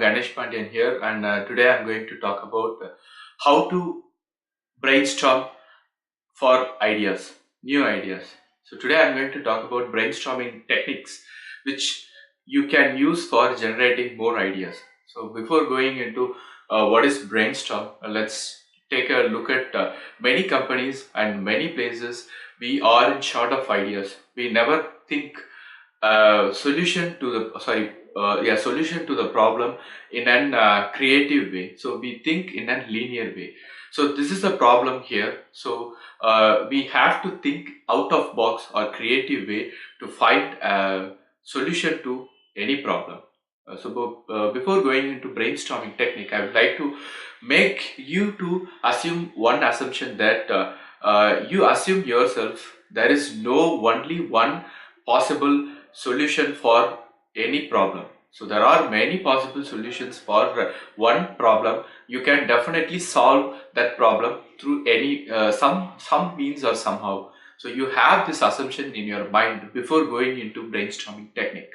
Ganesh here, and today I'm going to talk about how to brainstorm for ideas, new ideas. So today I'm going to talk about brainstorming techniques which you can use for generating more ideas. So before going into what is brainstorm, let's take a look at many companies and many places. We are in short of ideas. We never think solution to the problem in an creative way. So we think in a linear way. So this is the problem here. So we have to think out of box or creative way to find a solution to any problem. Before going into brainstorming technique, I would like to make you to assume one assumption that you assume yourself there is no only one possible solution for any problem. So there are many possible solutions for one problem. You can definitely solve that problem through any some means or somehow. So you have this assumption in your mind before going into brainstorming technique.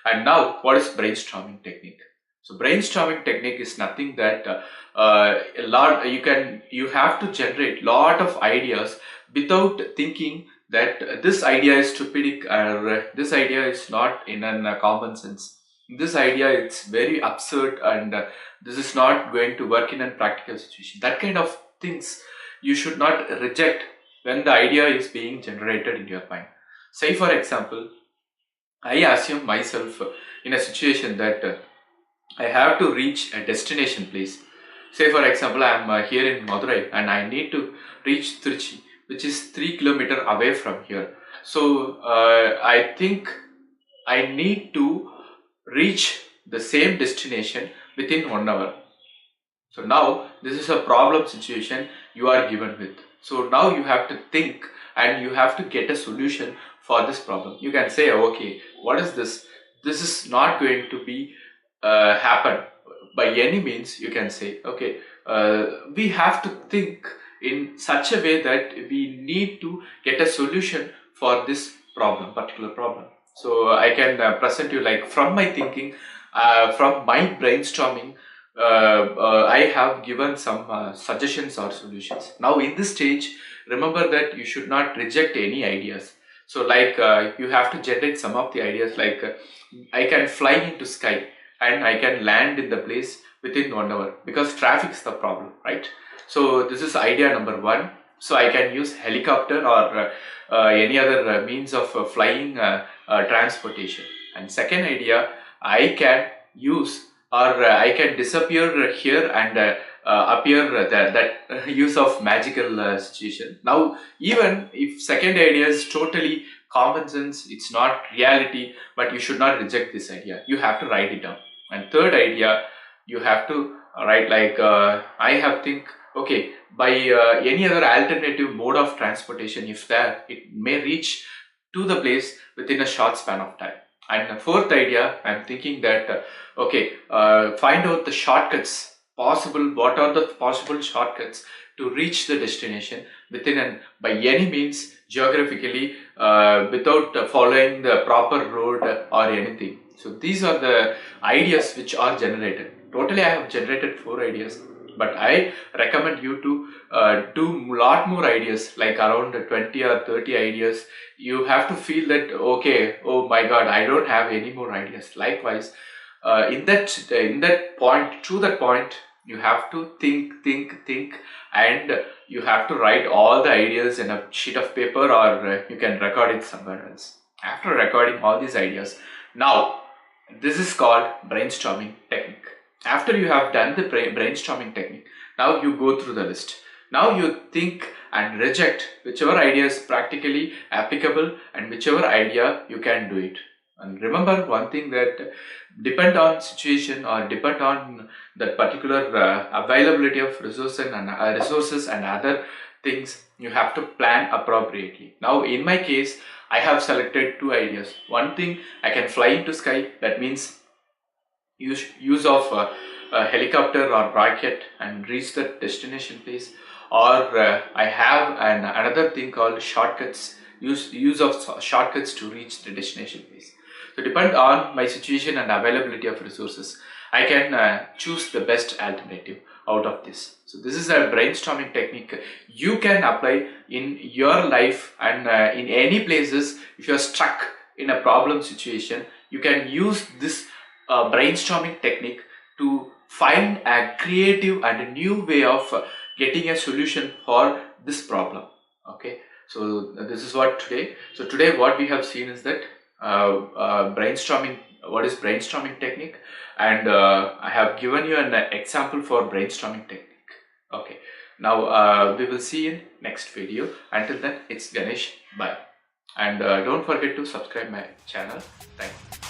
And now, what is brainstorming technique? So brainstorming technique is nothing that you have to generate lot of ideas without thinking that this idea is stupid or this idea is not in a common sense. This idea is very absurd and this is not going to work in a practical situation. That kind of things you should not reject when the idea is being generated in your mind. Say for example, I assume myself in a situation that I have to reach a destination place. Say for example, I am here in Madurai and I need to reach Trichy, which is 3 kilometers away from here. So I think I need to reach the same destination within 1 hour. So now this is a problem situation you are given with. So now you have to think and you have to get a solution for this problem. You can say, okay, what is this? This is not going to be happen by any means. You can say, okay, we have to think in such a way that we need to get a solution for this particular problem. So I can present you like from my thinking, from my brainstorming, I have given some suggestions or solutions. Now in this stage, remember that you should not reject any ideas. So like you have to generate some of the ideas like I can fly into sky and I can land in the place within 1 hour because traffic is the problem, right? So this is idea number one. So I can use helicopter or any other means of flying transportation. And second idea, I can use or I can disappear here and appear that use of magical situation. Now even if second idea is totally common sense, it's not reality, but you should not reject this idea. You have to write it down. And third idea, you have to write like I have think, okay, by any other alternative mode of transportation, if there, it may reach to the place within a short span of time. And the fourth idea, I'm thinking that find out the shortcuts possible. What are the possible shortcuts to reach the destination within and by any means geographically without following the proper road or anything. So these are the ideas which are generated. Totally, I have generated 4 ideas, but I recommend you to do lot more ideas, like around 20 or 30 ideas. You have to feel that, okay, oh my god, I don't have any more ideas. Likewise, in that point, to that point, you have to think, and you have to write all the ideas in a sheet of paper, or you can record it somewhere else. After recording all these ideas, now this is called brainstorming technique. After you have done the brainstorming technique, now you go through the list. Now you think and reject whichever idea is practically applicable and whichever idea you can do it. And remember one thing, that depend on situation or depend on that particular availability of resources and other things, you have to plan appropriately. Now in my case, I have selected 2 ideas. One thing, I can fly into sky, that means use of a helicopter or rocket and reach the destination place, or I have another thing called shortcuts, use of shortcuts to reach the destination place. So depend on my situation and availability of resources, I can choose the best alternative out of this. So this is a brainstorming technique you can apply in your life, and in any places. If you are stuck in a problem situation, you can use this brainstorming technique to find a creative and a new way of getting a solution for this problem. Okay, so this is what today. So today what we have seen is that brainstorming. What is brainstorming technique? And I have given you an example for brainstorming technique. Okay, now we will see in next video. Until then, it's Ganesh. Bye, and don't forget to subscribe my channel. Thank you.